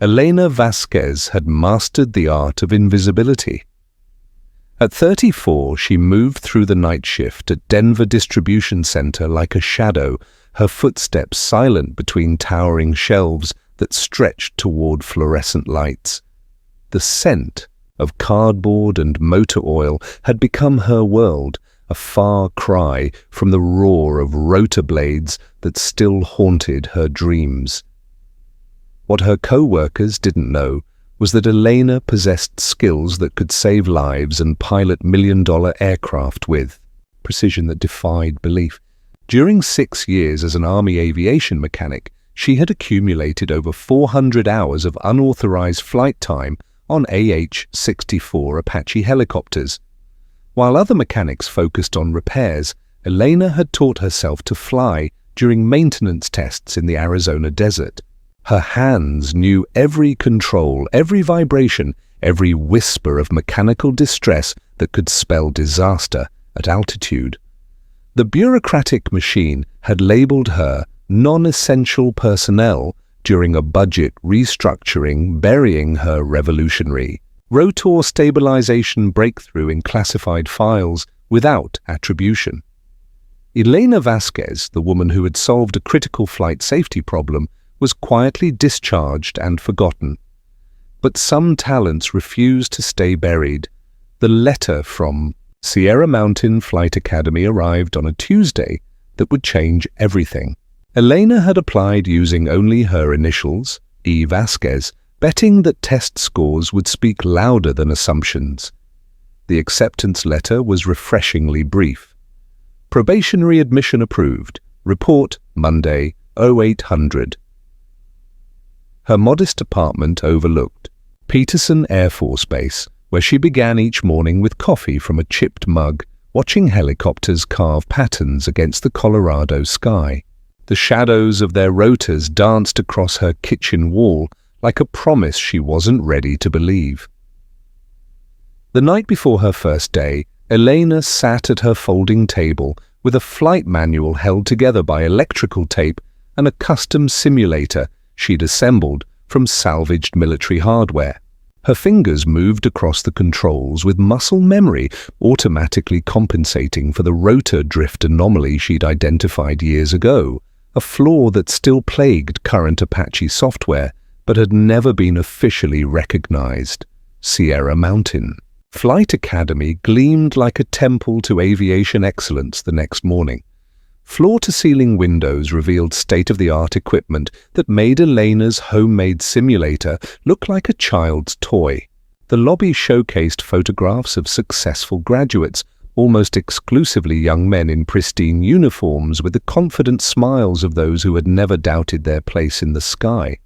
Elena Vasquez had mastered the art of invisibility. At 34, she moved through the night shift at Denver Distribution Center like a shadow, her footsteps silent between towering shelves that stretched toward fluorescent lights. The scent of cardboard and motor oil had become her world, a far cry from the roar of rotor blades that still haunted her dreams. What her co-workers didn't know was that Elena possessed skills that could save lives and pilot million-dollar aircraft with precision that defied belief. During 6 years as an Army aviation mechanic, she had accumulated over 400 hours of unauthorized flight time on AH-64 Apache helicopters. While other mechanics focused on repairs, Elena had taught herself to fly during maintenance tests in the Arizona desert. Her hands knew every control, every vibration, every whisper of mechanical distress that could spell disaster at altitude. The bureaucratic machine had labeled her non-essential personnel during a budget restructuring, burying her revolutionary rotor stabilization breakthrough in classified files without attribution. Elena Vasquez, the woman who had solved a critical flight safety problem, was quietly discharged and forgotten. But some talents refused to stay buried. The letter from Sierra Mountain Flight Academy arrived on a Tuesday that would change everything. Elena had applied using only her initials, E. Vasquez, betting that test scores would speak louder than assumptions. The acceptance letter was refreshingly brief. Probationary admission approved. Report Monday, 0800. Her modest apartment overlooked Peterson Air Force Base, where she began each morning with coffee from a chipped mug, watching helicopters carve patterns against the Colorado sky. The shadows of their rotors danced across her kitchen wall like a promise she wasn't ready to believe. The night before her first day, Elena sat at her folding table with a flight manual held together by electrical tape and a custom simulator she'd assembled from salvaged military hardware. Her fingers moved across the controls with muscle memory, automatically compensating for the rotor drift anomaly she'd identified years ago, a flaw that still plagued current Apache software but had never been officially recognized. Sierra Mountain Flight Academy gleamed like a temple to aviation excellence the next morning. Floor-to-ceiling windows revealed state-of-the-art equipment that made Elena's homemade simulator look like a child's toy. The lobby showcased photographs of successful graduates, almost exclusively young men in pristine uniforms with the confident smiles of those who had never doubted their place in the sky.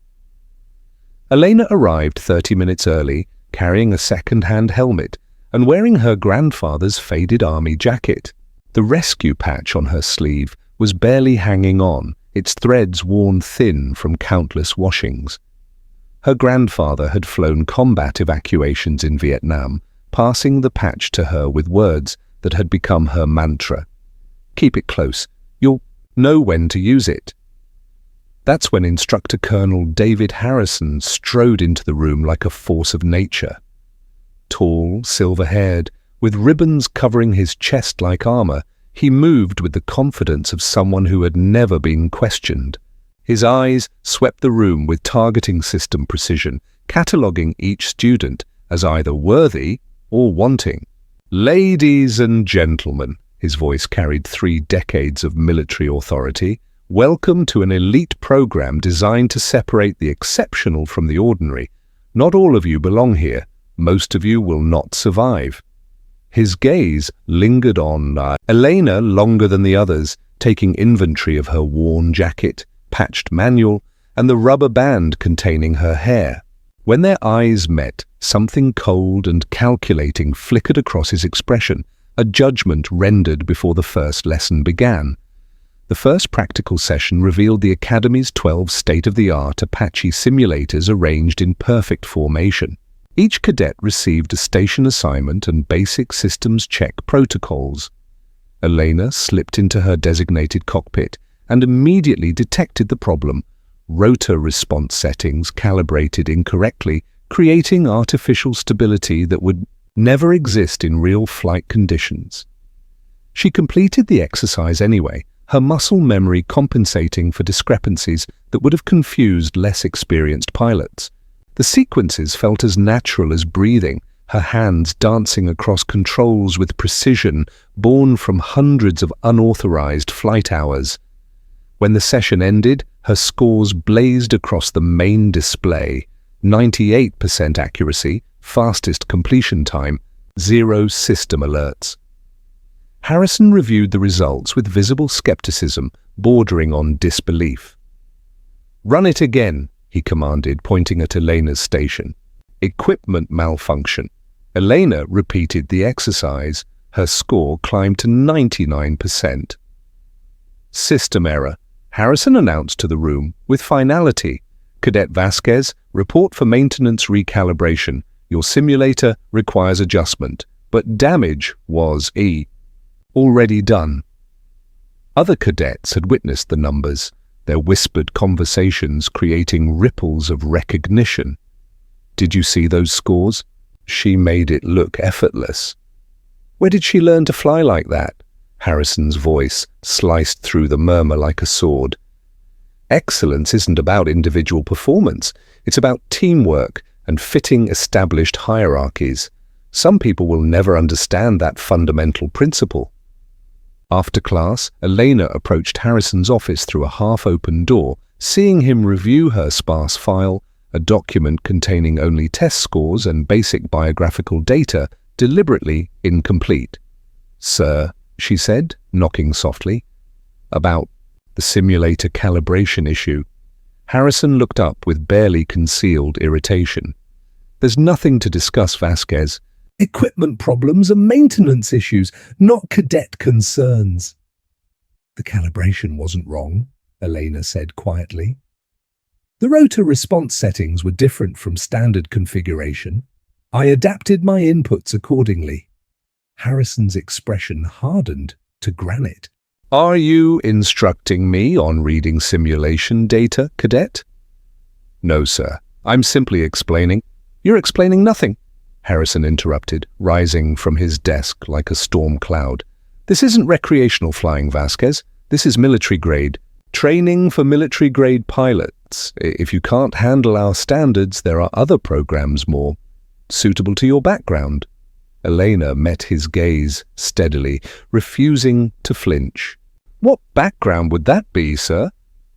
Elena arrived 30 minutes early, carrying a second-hand helmet and wearing her grandfather's faded army jacket. The rescue patch on her sleeve was barely hanging on, its threads worn thin from countless washings. Her grandfather had flown combat evacuations in Vietnam, passing the patch to her with words that had become her mantra. "Keep it close. You'll know when to use it." That's when Instructor Colonel David Harrison strode into the room like a force of nature. Tall, silver-haired, with ribbons covering his chest like armor, he moved with the confidence of someone who had never been questioned. His eyes swept the room with targeting system precision, cataloging each student as either worthy or wanting. "Ladies and gentlemen," his voice carried 3 decades of military authority, "welcome to an elite program designed to separate the exceptional from the ordinary. Not all of you belong here. Most of you will not survive." His gaze lingered on Elena longer than the others, taking inventory of her worn jacket, patched manual, and the rubber band containing her hair. When their eyes met, something cold and calculating flickered across his expression, a judgment rendered before the first lesson began. The first practical session revealed the Academy's 12 state-of-the-art Apache simulators arranged in perfect formation. Each cadet received a station assignment and basic systems check protocols. Elena slipped into her designated cockpit and immediately detected the problem. rotor response settings calibrated incorrectly, creating artificial stability that would never exist in real flight conditions. She completed the exercise anyway, her muscle memory compensating for discrepancies that would have confused less experienced pilots. The sequences felt as natural as breathing, her hands dancing across controls with precision born from hundreds of unauthorized flight hours. When the session ended, her scores blazed across the main display: 98% accuracy, fastest completion time, 0 system alerts. Harrison reviewed the results with visible skepticism, bordering on disbelief. "Run it again," he commanded, pointing at Elena's station. "Equipment malfunction." Elena repeated the exercise. Her score climbed to 99%. "System error," Harrison announced to the room with finality. "Cadet Vasquez, report for maintenance recalibration. Your simulator requires adjustment, but damage was already done." Other cadets had witnessed the numbers, their whispered conversations creating ripples of recognition. "Did you see those scores? She made it look effortless." "Where did she learn to fly like that?" Harrison's voice sliced through the murmur like a sword. "Excellence isn't about individual performance. It's about teamwork and fitting established hierarchies. Some people will never understand that fundamental principle." After class, Elena approached Harrison's office through a half-open door, seeing him review her sparse file, a document containing only test scores and basic biographical data, deliberately incomplete. "Sir," she said, knocking softly. "About the simulator calibration issue." Harrison looked up with barely concealed irritation. "There's nothing to discuss, Vasquez. Equipment problems are maintenance issues, not cadet concerns." "The calibration wasn't wrong," Elena said quietly. "The rotor response settings were different from standard configuration. I adapted my inputs accordingly." Harrison's expression hardened to granite. "Are you instructing me on reading simulation data, cadet?" "No, sir. I'm simply explaining." "You're explaining nothing," Harrison interrupted, rising from his desk like a storm cloud. "This isn't recreational flying, Vasquez. This is military grade. Training for military grade pilots. If you can't handle our standards, there are other programs more suitable to your background." Elena met his gaze steadily, refusing to flinch. "What background would that be, sir?"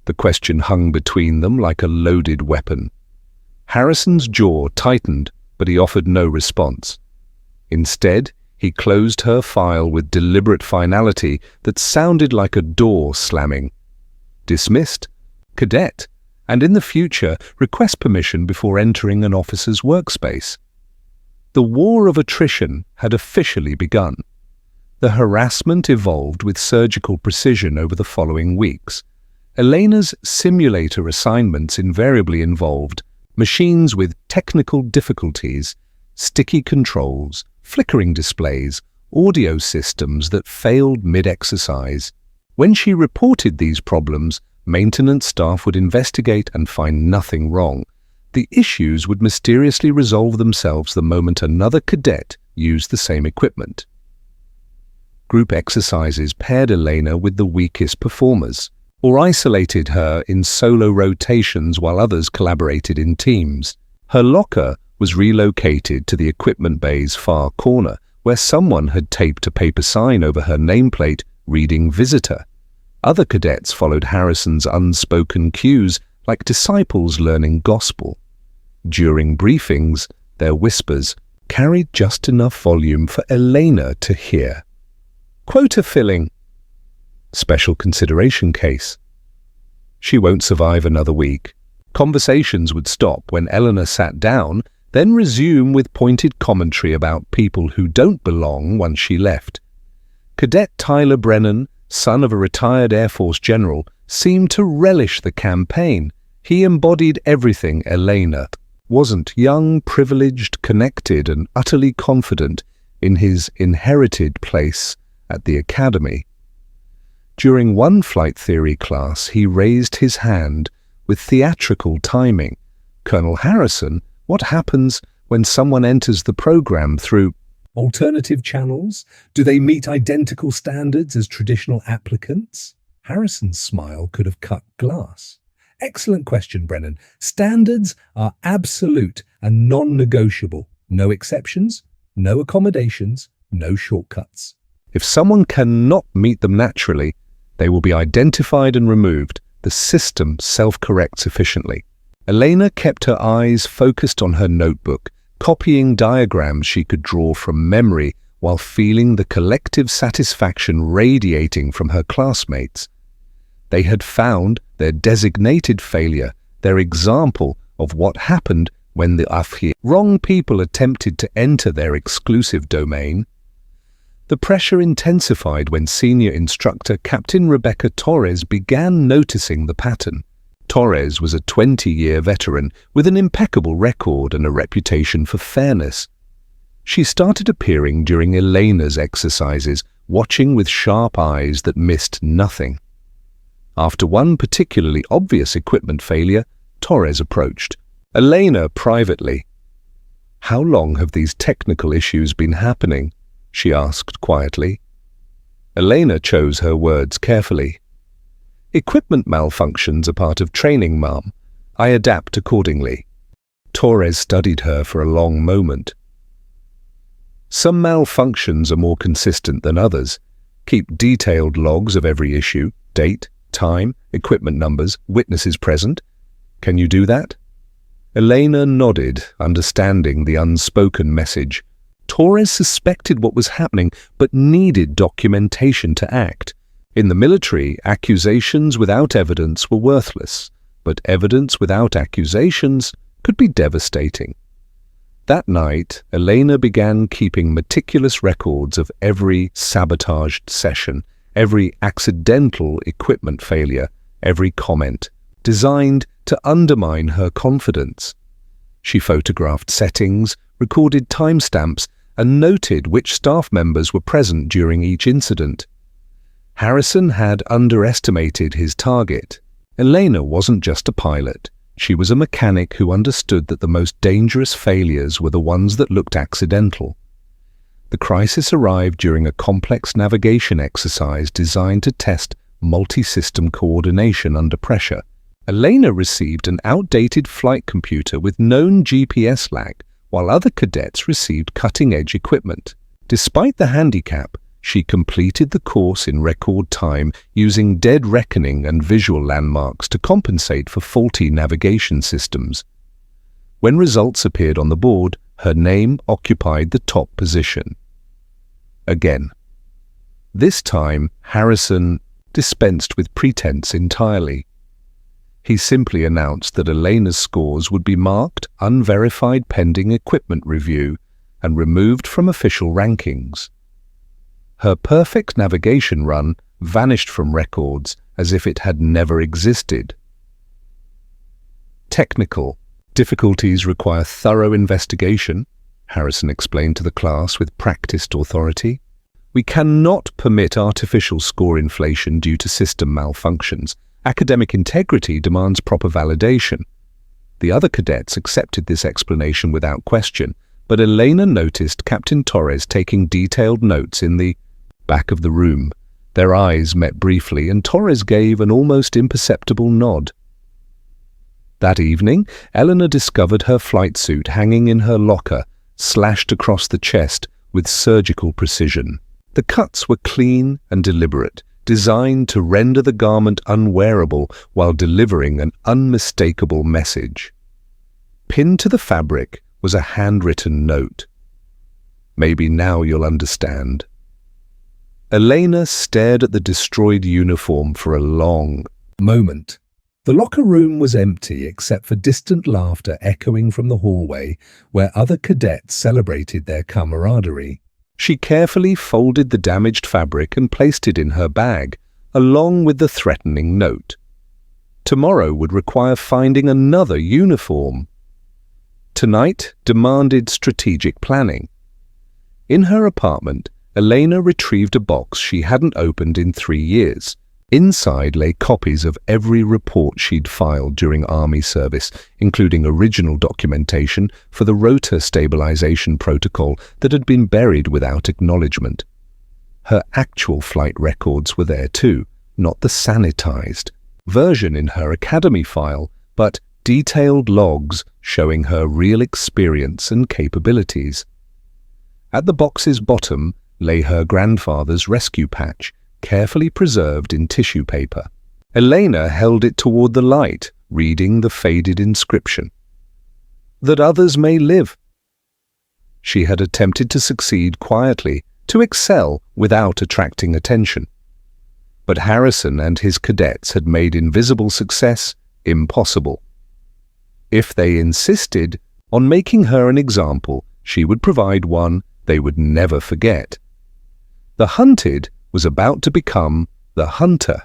The question hung between them like a loaded weapon. Harrison's jaw tightened, but he offered no response. Instead, he closed her file with deliberate finality that sounded like a door slamming. "Dismissed. Cadet. And in the future, request permission before entering an officer's workspace." The war of attrition had officially begun. The harassment evolved with surgical precision over the following weeks. Elena's simulator assignments invariably involved machines with technical difficulties, sticky controls, flickering displays, audio systems that failed mid-exercise. When she reported these problems, maintenance staff would investigate and find nothing wrong. The issues would mysteriously resolve themselves the moment another cadet used the same equipment. Group exercises paired Elena with the weakest performers, or isolated her in solo rotations while others collaborated in teams. Her locker was relocated to the equipment bay's far corner, where someone had taped a paper sign over her nameplate reading "Visitor." Other cadets followed Harrison's unspoken cues like disciples learning gospel. During briefings, their whispers carried just enough volume for Elena to hear. "Quota filling." "Special consideration case." "She won't survive another week." Conversations would stop when Eleanor sat down, then resume with pointed commentary about people who don't belong once she left. Cadet Tyler Brennan, son of a retired Air Force general, seemed to relish the campaign. He embodied everything Elena wasn't: young, privileged, connected, and utterly confident in his inherited place at the academy. During one flight theory class, he raised his hand with theatrical timing. Colonel Harrison, what happens when someone enters the program through alternative channels? Do they meet identical standards as traditional applicants? Harrison's smile could have cut glass. Excellent question, Brennan. Standards are absolute and non-negotiable. No exceptions, no accommodations, no shortcuts. If someone cannot meet them naturally, they will be identified and removed. The system self-corrects efficiently. Elena kept her eyes focused on her notebook, copying diagrams she could draw from memory while feeling the collective satisfaction radiating from her classmates. They had found their designated failure, their example of what happened when the wrong people attempted to enter their exclusive domain. The pressure intensified when senior instructor Captain Rebecca Torres began noticing the pattern. Torres was a 20-year veteran with an impeccable record and a reputation for fairness. She started appearing during Elena's exercises, watching with sharp eyes that missed nothing. After one particularly obvious equipment failure, Torres approached Elena privately. "How long have these technical issues been happening?" she asked quietly. Elena chose her words carefully. "Equipment malfunctions are part of training, ma'am. I adapt accordingly." Torres studied her for a long moment. "Some malfunctions are more consistent than others. Keep detailed logs of every issue, date, time, equipment numbers, witnesses present. Can you do that?" Elena nodded, understanding the unspoken message. Torres suspected what was happening, but needed documentation to act. In the military, accusations without evidence were worthless, but evidence without accusations could be devastating. That night, Elena began keeping meticulous records of every sabotaged session, every accidental equipment failure, every comment, designed to undermine her confidence. She photographed settings, recorded timestamps, and noted which staff members were present during each incident. Harrison had underestimated his target. Elena wasn't just a pilot. She was a mechanic who understood that the most dangerous failures were the ones that looked accidental. The crisis arrived during a complex navigation exercise designed to test multi-system coordination under pressure. Elena received an outdated flight computer with known GPS lag, while other cadets received cutting-edge equipment. Despite the handicap, she completed the course in record time using dead reckoning and visual landmarks to compensate for faulty navigation systems. When results appeared on the board, her name occupied the top position. Again. This time, Harrison dispensed with pretense entirely. He simply announced that Elena's scores would be marked unverified pending equipment review and removed from official rankings. Her perfect navigation run vanished from records as if it had never existed. Technical difficulties require thorough investigation, Harrison explained to the class with practiced authority. We cannot permit artificial score inflation due to system malfunctions. Academic integrity demands proper validation. The other cadets accepted this explanation without question, but Elena noticed Captain Torres taking detailed notes in the back of the room. Their eyes met briefly, and Torres gave an almost imperceptible nod. That evening, Eleanor discovered her flight suit hanging in her locker, slashed across the chest with surgical precision. The cuts were clean and deliberate, designed to render the garment unwearable while delivering an unmistakable message. Pinned to the fabric was a handwritten note. "Maybe now you'll understand." Elena stared at the destroyed uniform for a long moment. The locker room was empty except for distant laughter echoing from the hallway where other cadets celebrated their camaraderie. She carefully folded the damaged fabric and placed it in her bag, along with the threatening note. Tomorrow would require finding another uniform. Tonight demanded strategic planning. In her apartment, Elena retrieved a box she hadn't opened in 3 years. Inside lay copies of every report she'd filed during Army service, including original documentation for the rotor stabilization protocol that had been buried without acknowledgement. Her actual flight records were there too, not the sanitized version in her academy file, but detailed logs showing her real experience and capabilities. At the box's bottom lay her grandfather's rescue patch, carefully preserved in tissue paper. Elena held it toward the light, reading the faded inscription, "That others may live." She had attempted to succeed quietly, to excel without attracting attention. But Harrison and his cadets had made invisible success impossible. If they insisted on making her an example, she would provide one they would never forget. The hunted was about to become the hunter.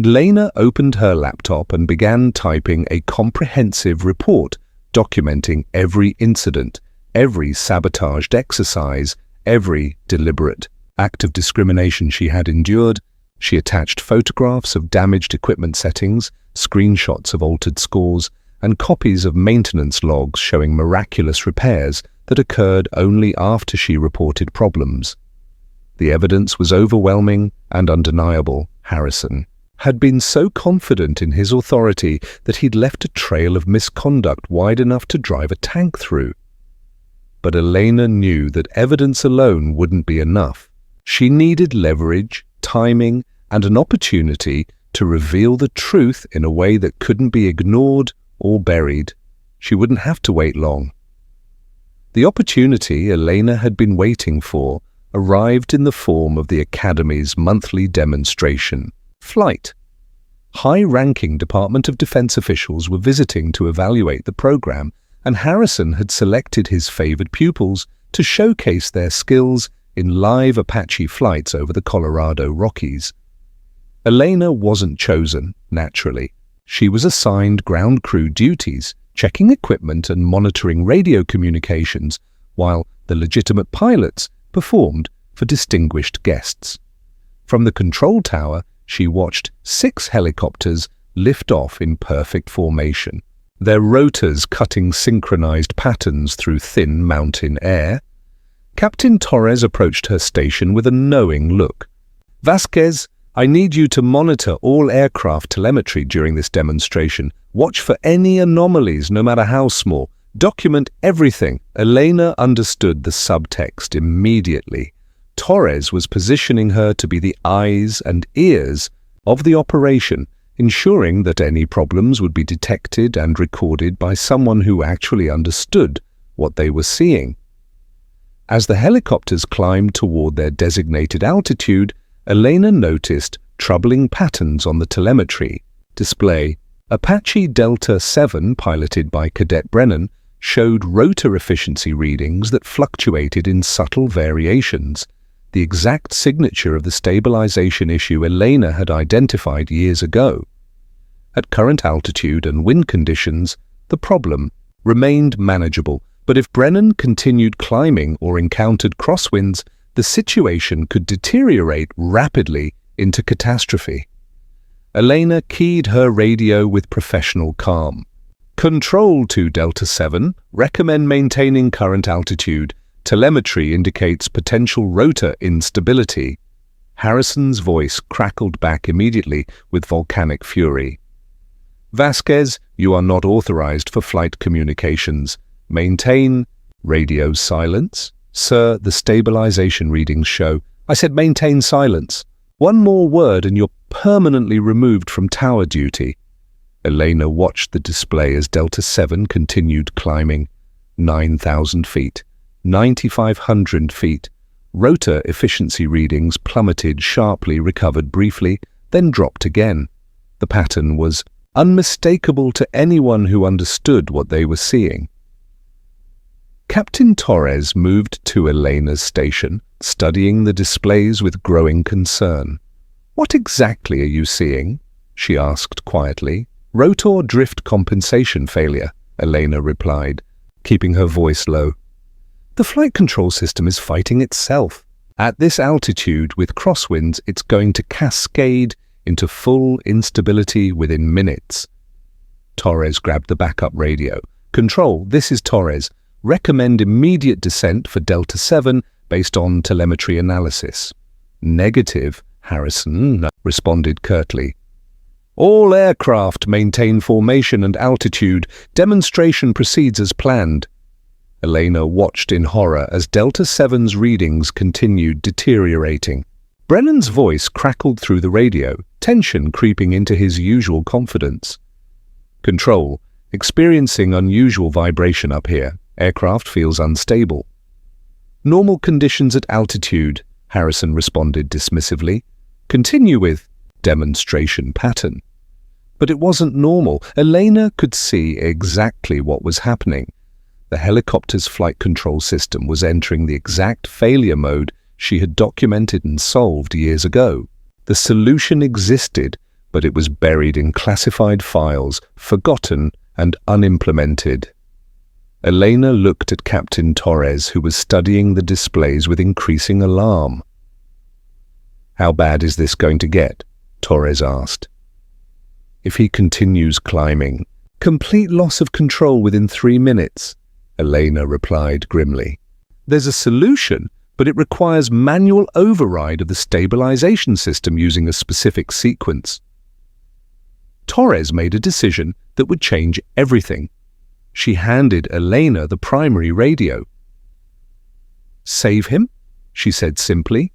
Elena opened her laptop and began typing a comprehensive report documenting every incident, every sabotaged exercise, every deliberate act of discrimination she had endured. She attached photographs of damaged equipment settings, screenshots of altered scores, and copies of maintenance logs showing miraculous repairs that occurred only after she reported problems. The evidence was overwhelming and undeniable. Harrison had been so confident in his authority that he'd left a trail of misconduct wide enough to drive a tank through. But Elena knew that evidence alone wouldn't be enough. She needed leverage, timing, and an opportunity to reveal the truth in a way that couldn't be ignored or buried. She wouldn't have to wait long. The opportunity Elena had been waiting for arrived in the form of the Academy's monthly demonstration, Flight. High-ranking Department of Defense officials were visiting to evaluate the program, and Harrison had selected his favored pupils to showcase their skills in live Apache flights over the Colorado Rockies. Elena wasn't chosen, naturally. She was assigned ground crew duties, checking equipment and monitoring radio communications, while the legitimate pilots performed for distinguished guests. From the control tower, she watched 6 helicopters lift off in perfect formation, their rotors cutting synchronized patterns through thin mountain air. Captain Torres approached her station with a knowing look. "Vasquez, I need you to monitor all aircraft telemetry during this demonstration. Watch for any anomalies, no matter how small. Document everything." Elena understood the subtext immediately. Torres was positioning her to be the eyes and ears of the operation, ensuring that any problems would be detected and recorded by someone who actually understood what they were seeing. As the helicopters climbed toward their designated altitude, Elena noticed troubling patterns on the telemetry display. Apache Delta 7, piloted by Cadet Brennan, showed rotor efficiency readings that fluctuated in subtle variations, the exact signature of the stabilization issue Elena had identified years ago. At current altitude and wind conditions, the problem remained manageable, but if Brennan continued climbing or encountered crosswinds, the situation could deteriorate rapidly into catastrophe. Elena keyed her radio with professional calm. "Control to Delta 7, recommend maintaining current altitude. Telemetry indicates potential rotor instability." Harrison's voice crackled back immediately with volcanic fury. "Vasquez, you are not authorized for flight communications. Maintain radio silence." "Sir, the stabilization readings show." "I said maintain silence. One more word and you're permanently removed from tower duty." Elena watched the display as Delta 7 continued climbing. 9,000 feet, 9,500 feet. Rotor efficiency readings plummeted sharply, recovered briefly, then dropped again. The pattern was unmistakable to anyone who understood what they were seeing. Captain Torres moved to Elena's station, studying the displays with growing concern. "What exactly are you seeing?" she asked quietly. "Rotor drift compensation failure," Elena replied, keeping her voice low. "The flight control system is fighting itself. At this altitude, with crosswinds, it's going to cascade into full instability within minutes. Torres grabbed the backup radio. "Control, this is Torres. Recommend immediate descent for Delta 7 based on telemetry analysis." "Negative," Harrison responded curtly. "All aircraft maintain formation and altitude. Demonstration proceeds as planned." Elena watched in horror as Delta 7's readings continued deteriorating. Brennan's voice crackled through the radio, tension creeping into his usual confidence. "Control, experiencing unusual vibration up here. Aircraft feels unstable." "Normal conditions at altitude," Harrison responded dismissively. "Continue with demonstration pattern." But it wasn't normal. Elena could see exactly what was happening. The helicopter's flight control system was entering the exact failure mode she had documented and solved years ago. The solution existed, but it was buried in classified files, forgotten and unimplemented. Elena looked at Captain Torres, who was studying the displays with increasing alarm. "How bad is this going to get?" Torres asked. "If he continues climbing, complete loss of control within 3 minutes," Elena replied grimly. "There's a solution, but it requires manual override of the stabilization system using a specific sequence." Torres made a decision that would change everything. She handed Elena the primary radio. "Save him?" she said simply.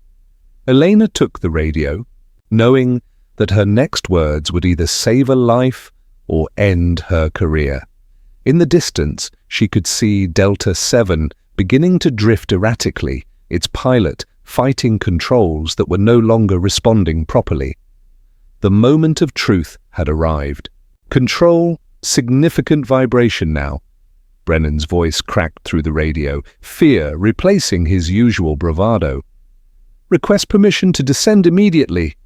Elena took the radio, knowing that her next words would either save a life or end her career. In the distance, she could see Delta 7 beginning to drift erratically, its pilot fighting controls that were no longer responding properly. The moment of truth had arrived. "Control, significant vibration now." Brennan's voice cracked through the radio, fear replacing his usual bravado. "Request permission to descend immediately."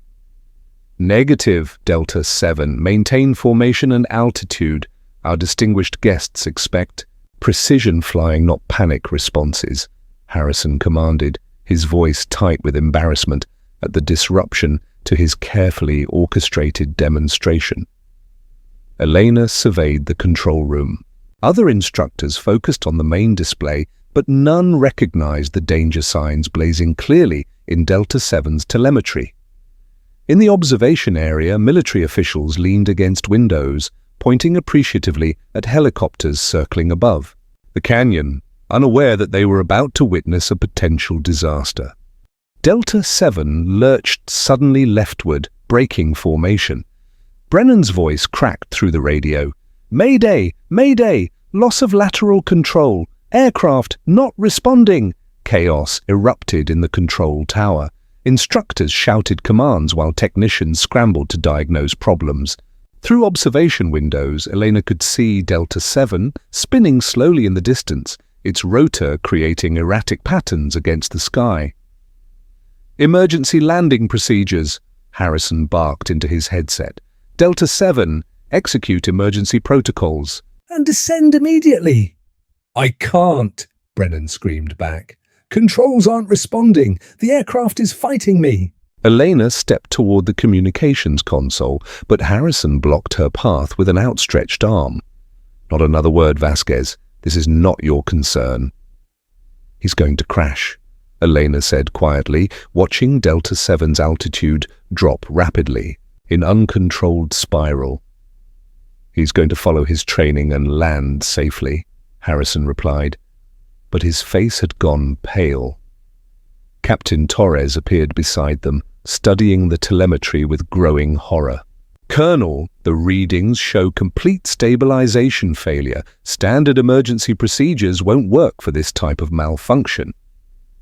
"Negative, Delta 7. Maintain formation and altitude. Our distinguished guests expect precision flying, not panic responses," Harrison commanded, his voice tight with embarrassment at the disruption to his carefully orchestrated demonstration. Elena surveyed the control room. Other instructors focused on the main display, but none recognized the danger signs blazing clearly in Delta 7's telemetry. In the observation area, military officials leaned against windows, pointing appreciatively at helicopters circling above the canyon, unaware that they were about to witness a potential disaster. Delta 7 lurched suddenly leftward, breaking formation. Brennan's voice cracked through the radio. "Mayday! Mayday! Loss of lateral control! Aircraft not responding!" Chaos erupted in the control tower. Instructors shouted commands while technicians scrambled to diagnose problems. Through observation windows, Elena could see Delta 7 spinning slowly in the distance, its rotor creating erratic patterns against the sky. "Emergency landing procedures," Harrison barked into his headset. "Delta 7, execute emergency protocols." "And descend immediately." "I can't," Brennan screamed back. "Controls aren't responding. The aircraft is fighting me." Elena stepped toward the communications console, but Harrison blocked her path with an outstretched arm. "Not another word, Vasquez. This is not your concern." "He's going to crash," Elena said quietly, watching Delta 7's altitude drop rapidly, in uncontrolled spiral. "He's going to follow his training and land safely," Harrison replied, but his face had gone pale. Captain Torres appeared beside them, studying the telemetry with growing horror. "Colonel, the readings show complete stabilization failure. Standard emergency procedures won't work for this type of malfunction."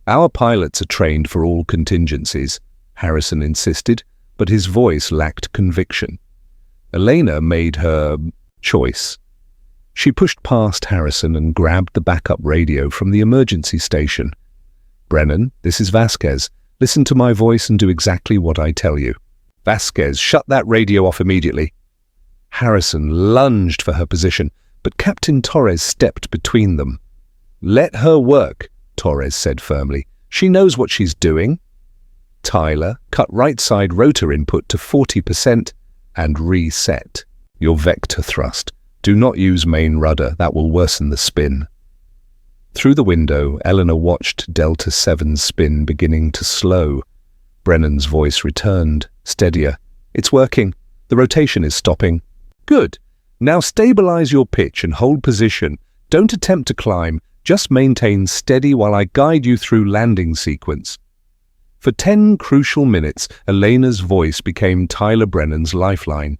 "Our pilots are trained for all contingencies," Harrison insisted, but his voice lacked conviction. Elena made her choice. She pushed past Harrison and grabbed the backup radio from the emergency station. "Brennan, this is Vasquez. Listen to my voice and do exactly what I tell you." "Vasquez, shut that radio off immediately." Harrison lunged for her position, but Captain Torres stepped between them. "Let her work," Torres said firmly. "She knows what she's doing." Tyler, cut right side rotor input to 40% and reset. Your vector thrust. Do not use main rudder, that will worsen the spin. Through the window, Eleanor watched Delta 7's spin beginning to slow. Brennan's voice returned, steadier. It's working. The rotation is stopping. Good. Now stabilize your pitch and hold position. Don't attempt to climb. Just maintain steady while I guide you through landing sequence. For 10 crucial minutes, Elena's voice became Tyler Brennan's lifeline.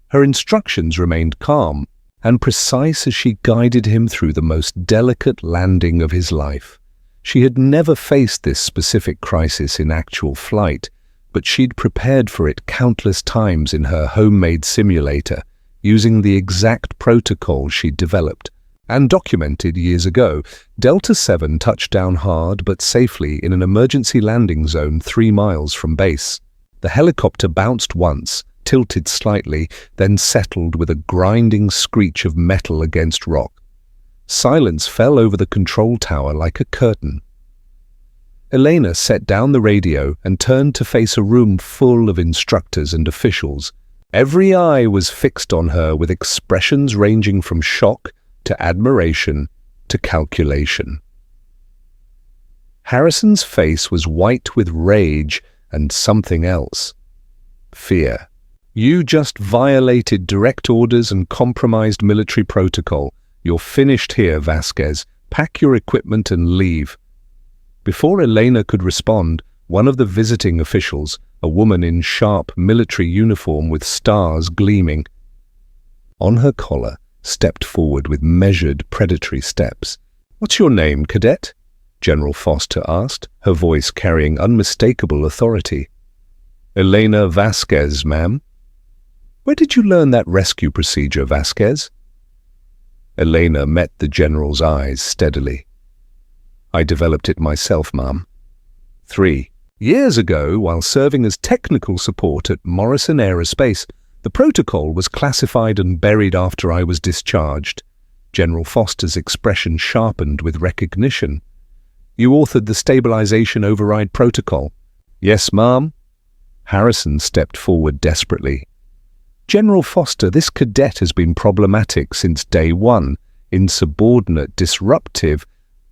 Her instructions remained calm and precise as she guided him through the most delicate landing of his life. She had never faced this specific crisis in actual flight, but she'd prepared for it countless times in her homemade simulator, using the exact protocol she'd developed and documented years ago. Delta 7 touched down hard but safely in an emergency landing zone 3 miles from base. The helicopter bounced once, tilted slightly, then settled with a grinding screech of metal against rock. Silence fell over the control tower like a curtain. Elena set down the radio and turned to face a room full of instructors and officials. Every eye was fixed on her with expressions ranging from shock to admiration to calculation. Harrison's face was white with rage and something else. Fear. You just violated direct orders and compromised military protocol. You're finished here, Vasquez. Pack your equipment and leave. Before Elena could respond, one of the visiting officials, a woman in sharp military uniform with stars gleaming on her collar, stepped forward with measured, predatory steps. "What's your name, cadet?" General Foster asked, her voice carrying unmistakable authority. "Elena Vasquez, ma'am." "Where did you learn that rescue procedure, Vasquez?" Elena met the general's eyes steadily. "I developed it myself, ma'am. 3 years ago, while serving as technical support at Morrison Aerospace, the protocol was classified and buried after I was discharged." General Foster's expression sharpened with recognition. "You authored the stabilization override protocol?" "Yes, ma'am." Harrison stepped forward desperately. "General Foster, this cadet has been problematic since day one. Insubordinate, disruptive."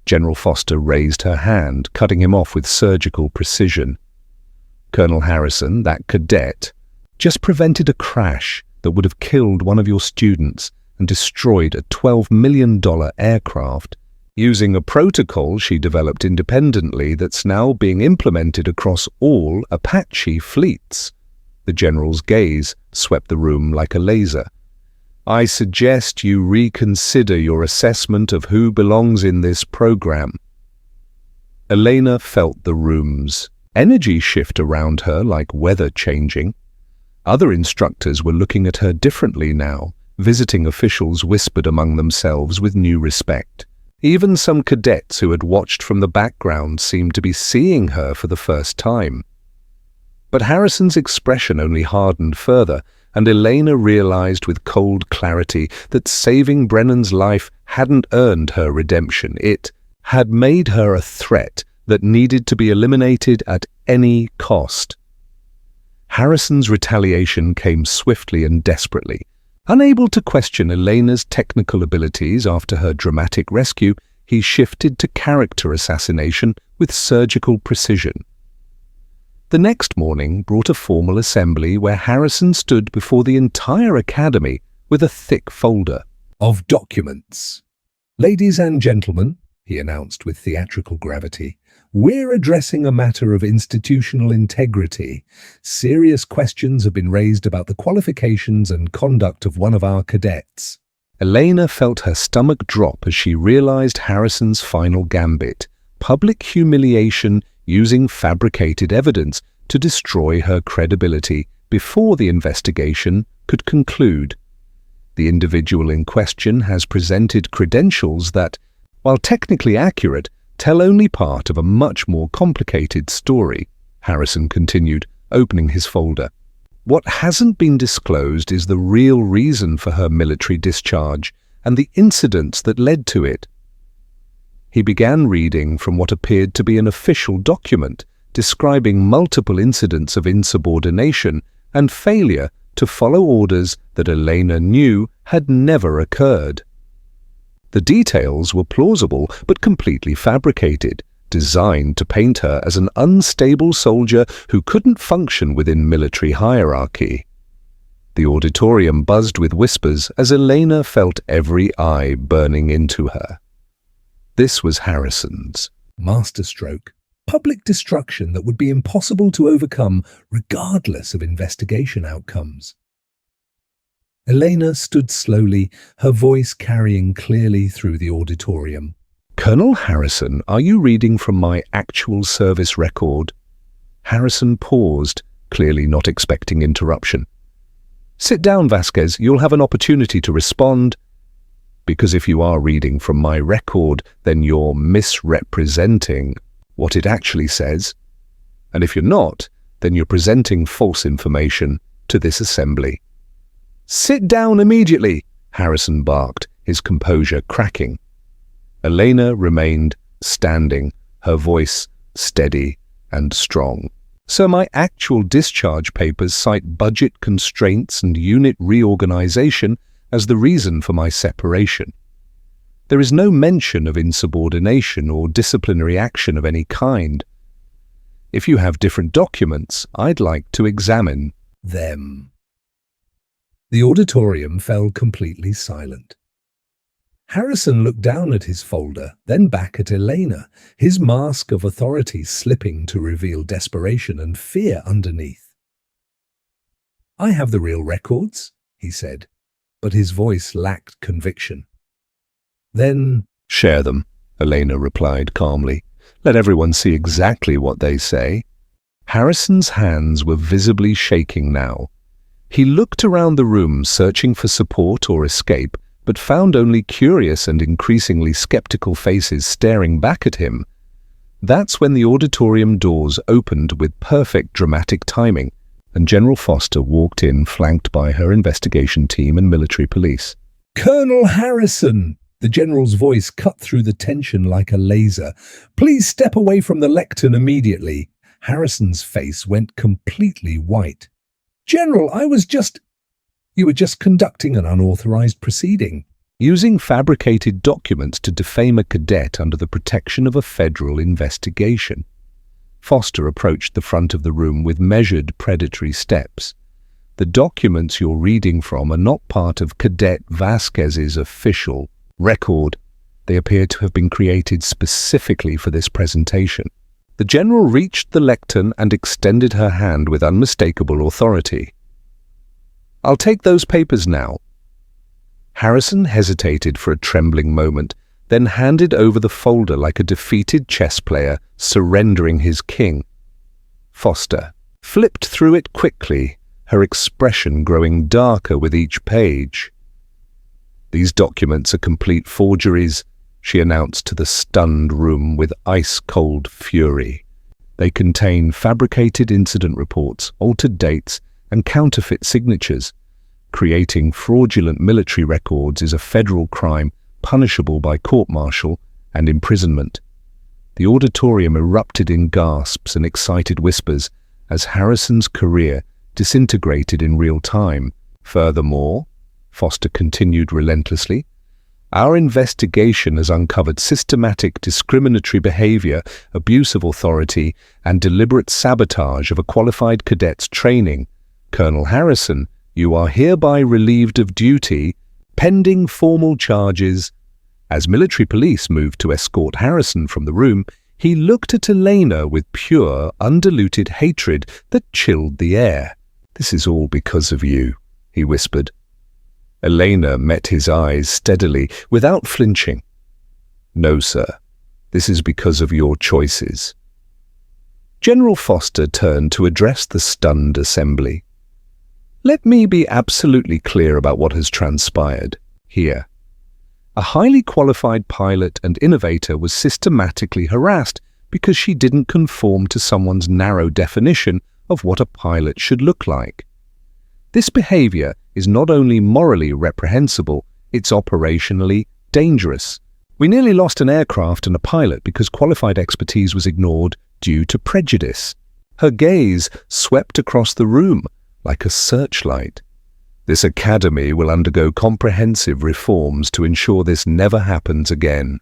General Foster raised her hand, cutting him off with surgical precision. "Colonel Harrison, that cadet just prevented a crash that would have killed one of your students and destroyed a $12 million aircraft, using a protocol she developed independently that's now being implemented across all Apache fleets." The general's gaze swept the room like a laser. "I suggest you reconsider your assessment of who belongs in this program." Elena felt the room's energy shift around her like weather changing. Other instructors were looking at her differently now. Visiting officials whispered among themselves with new respect. Even some cadets who had watched from the background seemed to be seeing her for the first time. But Harrison's expression only hardened further, and Elena realized with cold clarity that saving Brennan's life hadn't earned her redemption. It had made her a threat that needed to be eliminated at any cost. Harrison's retaliation came swiftly and desperately. Unable to question Elena's technical abilities after her dramatic rescue, he shifted to character assassination with surgical precision. The next morning brought a formal assembly where Harrison stood before the entire academy with a thick folder of documents. "Ladies and gentlemen," he announced with theatrical gravity, "we're addressing a matter of institutional integrity. Serious questions have been raised about the qualifications and conduct of one of our cadets." Elena felt her stomach drop as she realized Harrison's final gambit: public humiliation using fabricated evidence to destroy her credibility before the investigation could conclude. The individual in question has presented credentials that, while technically accurate, tell only part of a much more complicated story, Harrison continued, opening his folder. What hasn't been disclosed is the real reason for her military discharge and the incidents that led to it. He began reading from what appeared to be an official document describing multiple incidents of insubordination and failure to follow orders that Elena knew had never occurred. The details were plausible but completely fabricated, designed to paint her as an unstable soldier who couldn't function within military hierarchy. The auditorium buzzed with whispers as Elena felt every eye burning into her. This was Harrison's masterstroke, public destruction that would be impossible to overcome regardless of investigation outcomes. Elena stood slowly, her voice carrying clearly through the auditorium. "Colonel Harrison, are you reading from my actual service record?" Harrison paused, clearly not expecting interruption. "Sit down, Vasquez. You'll have an opportunity to respond. Because if you are reading from my record, then you're misrepresenting what it actually says. And if you're not, then you're presenting false information to this assembly." "Sit down immediately," Harrison barked, his composure cracking. Elena remained standing, her voice steady and strong. "So my actual discharge papers cite budget constraints and unit reorganization as the reason for my separation. There is no mention of insubordination or disciplinary action of any kind. If you have different documents, I'd like to examine them." The auditorium fell completely silent. Harrison looked down at his folder, then back at Elena, his mask of authority slipping to reveal desperation and fear underneath. "I have the real records," he said, but his voice lacked conviction. "Then share them," Elena replied calmly. "Let everyone see exactly what they say." Harrison's hands were visibly shaking now. He looked around the room, searching for support or escape, but found only curious and increasingly skeptical faces staring back at him. That's when the auditorium doors opened with perfect dramatic timing, and General Foster walked in, flanked by her investigation team and military police. "Colonel Harrison!" The general's voice cut through the tension like a laser. "Please step away from the lectern immediately." Harrison's face went completely white. "General, You were just conducting an unauthorized proceeding." Using fabricated documents to defame a cadet under the protection of a federal investigation. Foster approached the front of the room with measured predatory steps. "The documents you're reading from are not part of Cadet Vasquez's official record. They appear to have been created specifically for this presentation." The general reached the lectern and extended her hand with unmistakable authority. "I'll take those papers now." Harrison hesitated for a trembling moment, then handed over the folder like a defeated chess player surrendering his king. Foster flipped through it quickly, her expression growing darker with each page. "These documents are complete forgeries," she announced to the stunned room with ice-cold fury. "They contain fabricated incident reports, altered dates, and counterfeit signatures. Creating fraudulent military records is a federal crime punishable by court-martial and imprisonment." The auditorium erupted in gasps and excited whispers as Harrison's career disintegrated in real time. "Furthermore," Foster continued relentlessly, "our investigation has uncovered systematic discriminatory behavior, abuse of authority, and deliberate sabotage of a qualified cadet's training. Colonel Harrison, you are hereby relieved of duty, pending formal charges." As military police moved to escort Harrison from the room, he looked at Elena with pure, undiluted hatred that chilled the air. "This is all because of you," he whispered. Elena met his eyes steadily, without flinching. "No, sir. This is because of your choices." General Foster turned to address the stunned assembly. "Let me be absolutely clear about what has transpired here. A highly qualified pilot and innovator was systematically harassed because she didn't conform to someone's narrow definition of what a pilot should look like. This behavior is not only morally reprehensible, it's operationally dangerous. We nearly lost an aircraft and a pilot because qualified expertise was ignored due to prejudice. Her gaze swept across the room like a searchlight. This academy will undergo comprehensive reforms to ensure this never happens again.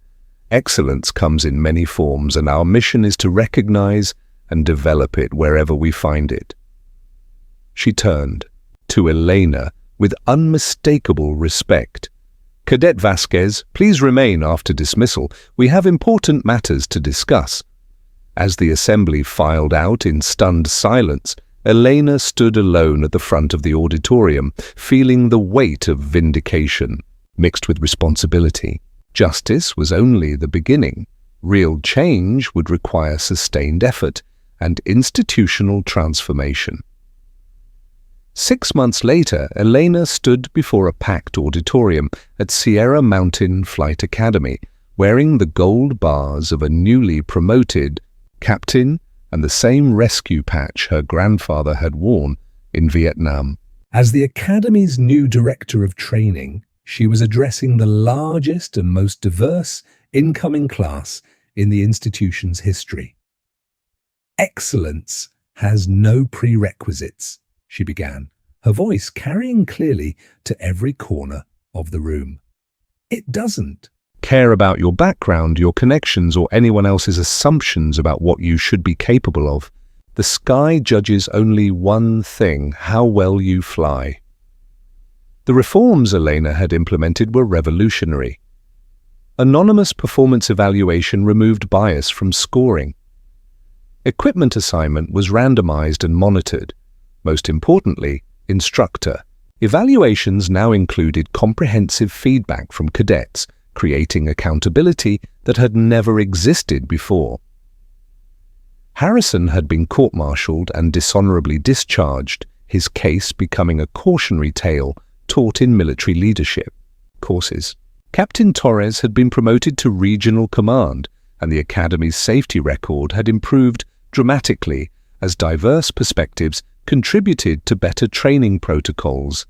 Excellence comes in many forms, and our mission is to recognize and develop it wherever we find it. She turned to Elena with unmistakable respect. Cadet Vasquez, please remain after dismissal. We have important matters to discuss. As the assembly filed out in stunned silence, Elena stood alone at the front of the auditorium, feeling the weight of vindication, mixed with responsibility. Justice was only the beginning. Real change would require sustained effort and institutional transformation. 6 months later, Elena stood before a packed auditorium at Sierra Mountain Flight Academy, wearing the gold bars of a newly promoted captain and the same rescue patch her grandfather had worn in Vietnam. As the Academy's new director of training, she was addressing the largest and most diverse incoming class in the institution's history. Excellence has no prerequisites, she began, her voice carrying clearly to every corner of the room. It doesn't care about your background, your connections, or anyone else's assumptions about what you should be capable of. The sky judges only one thing: how well you fly. The reforms Elena had implemented were revolutionary. Anonymous performance evaluation removed bias from scoring. Equipment assignment was randomized and monitored. Most importantly, instructor evaluations now included comprehensive feedback from cadets, creating accountability that had never existed before. Harrison had been court-martialed and dishonorably discharged, his case becoming a cautionary tale taught in military leadership courses. Captain Torres had been promoted to regional command, and the Academy's safety record had improved dramatically as diverse perspectives contributed to better training protocols.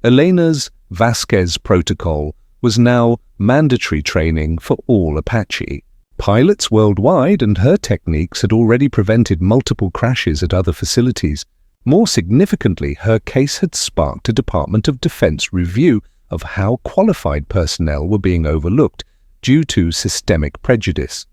Elena's Vasquez protocol was now mandatory training for all Apache pilots worldwide, and her techniques had already prevented multiple crashes at other facilities. More significantly, her case had sparked a Department of Defense review of how qualified personnel were being overlooked due to systemic prejudice.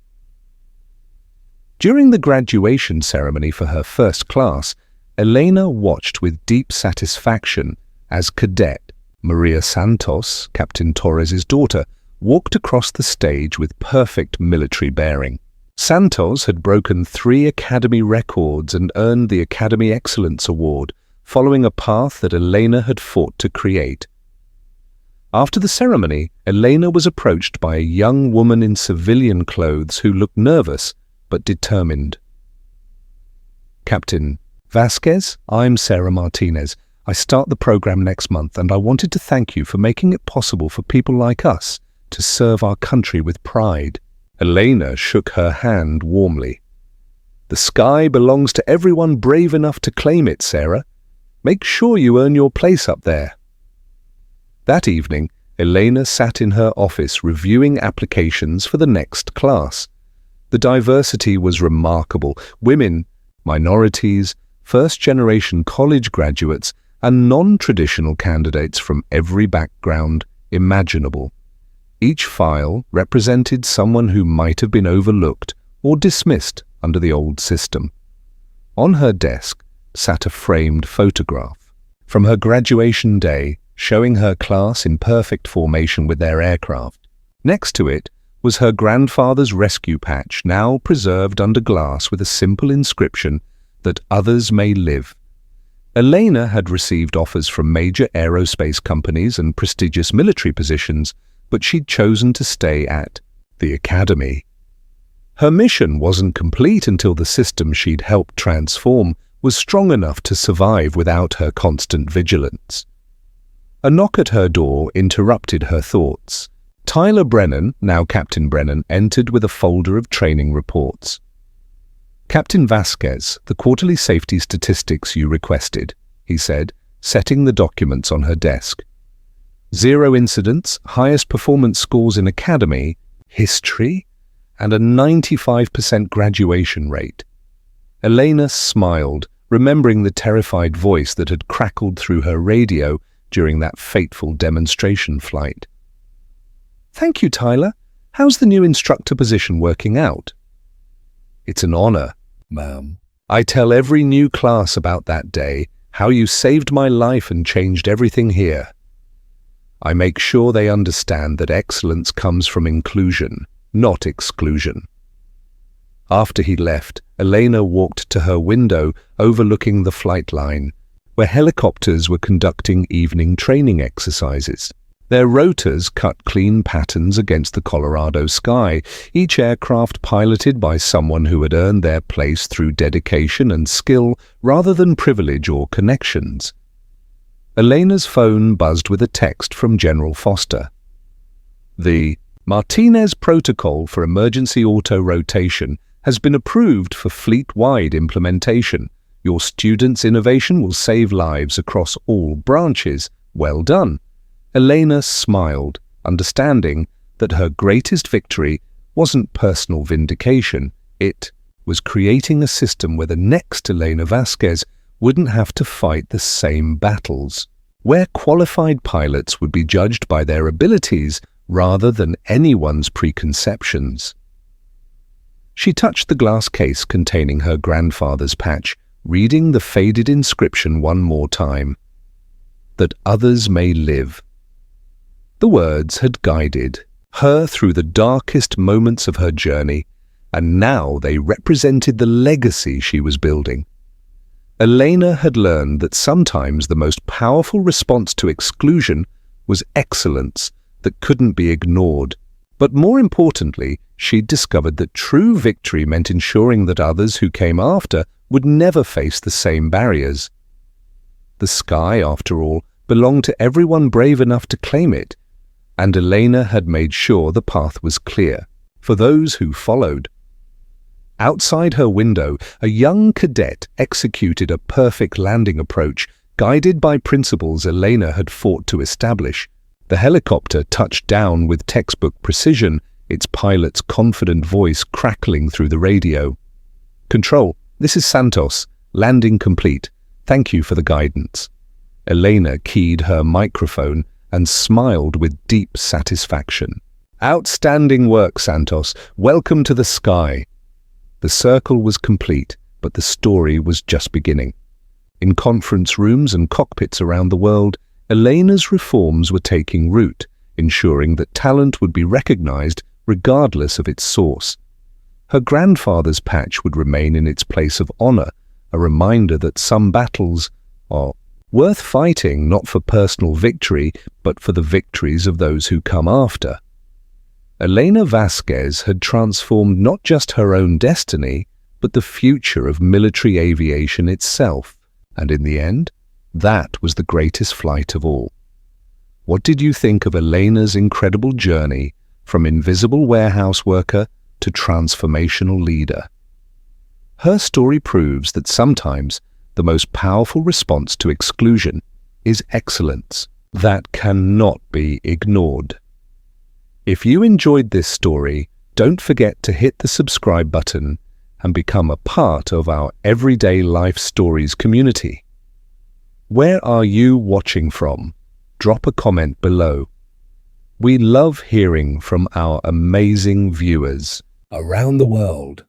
During the graduation ceremony for her first class, Elena watched with deep satisfaction as Cadet Maria Santos, Captain Torres's daughter, walked across the stage with perfect military bearing. Santos had broken 3 Academy records and earned the Academy Excellence Award, following a path that Elena had fought to create. After the ceremony, Elena was approached by a young woman in civilian clothes who looked nervous but determined. Captain Vasquez, I'm Sarah Martinez. I start the program next month, and I wanted to thank you for making it possible for people like us to serve our country with pride. Elena shook her hand warmly. The sky belongs to everyone brave enough to claim it, Sarah. Make sure you earn your place up there. That evening, Elena sat in her office reviewing applications for the next class. The diversity was remarkable. Women, minorities, first-generation college graduates, and non-traditional candidates from every background imaginable. Each file represented someone who might have been overlooked or dismissed under the old system. On her desk sat a framed photograph from her graduation day, showing her class in perfect formation with their aircraft. Next to it was her grandfather's rescue patch, now preserved under glass with a simple inscription, "That others may live." Elena had received offers from major aerospace companies and prestigious military positions, but she'd chosen to stay at the Academy. Her mission wasn't complete until the system she'd helped transform was strong enough to survive without her constant vigilance. A knock at her door interrupted her thoughts. Tyler Brennan, now Captain Brennan, entered with a folder of training reports. "Captain Vasquez, the quarterly safety statistics you requested," he said, setting the documents on her desk. "0 incidents, highest performance scores in Academy, history, and a 95% graduation rate. Elena smiled, remembering the terrified voice that had crackled through her radio during that fateful demonstration flight. "Thank you, Tyler. How's the new instructor position working out?" "It's an honor, ma'am. I tell every new class about that day, how you saved my life and changed everything here. I make sure they understand that excellence comes from inclusion, not exclusion." After he left, Elena walked to her window overlooking the flight line, where helicopters were conducting evening training exercises. Their rotors cut clean patterns against the Colorado sky, each aircraft piloted by someone who had earned their place through dedication and skill rather than privilege or connections. Elena's phone buzzed with a text from General Foster. "The Martinez Protocol for Emergency Auto-Rotation has been approved for fleet-wide implementation. Your students' innovation will save lives across all branches. Well done." Elena smiled, understanding that her greatest victory wasn't personal vindication. It was creating a system where the next Elena Vasquez wouldn't have to fight the same battles, where qualified pilots would be judged by their abilities rather than anyone's preconceptions. She touched the glass case containing her grandfather's patch, reading the faded inscription one more time. "That others may live." The words had guided her through the darkest moments of her journey, and now they represented the legacy she was building. Elena had learned that sometimes the most powerful response to exclusion was excellence that couldn't be ignored. But more importantly, she'd discovered that true victory meant ensuring that others who came after would never face the same barriers. The sky, after all, belonged to everyone brave enough to claim it, and Elena had made sure the path was clear for those who followed. Outside her window, a young cadet executed a perfect landing approach, guided by principles Elena had fought to establish. The helicopter touched down with textbook precision, its pilot's confident voice crackling through the radio. "Control, this is Santos. Landing complete. Thank you for the guidance." Elena keyed her microphone and smiled with deep satisfaction. "Outstanding work, Santos. Welcome to the sky." The circle was complete, but the story was just beginning. In conference rooms and cockpits around the world, Elena's reforms were taking root, ensuring that talent would be recognized regardless of its source. Her grandfather's patch would remain in its place of honor, a reminder that some battles are worth fighting not for personal victory, but for the victories of those who come after. Elena Vasquez had transformed not just her own destiny, but the future of military aviation itself. And in the end, that was the greatest flight of all. What did you think of Elena's incredible journey from invisible warehouse worker to transformational leader? Her story proves that sometimes the most powerful response to exclusion is excellence that cannot be ignored. If you enjoyed this story, don't forget to hit the subscribe button and become a part of our Everyday Life Stories community. Where are you watching from? Drop a comment below. We love hearing from our amazing viewers around the world.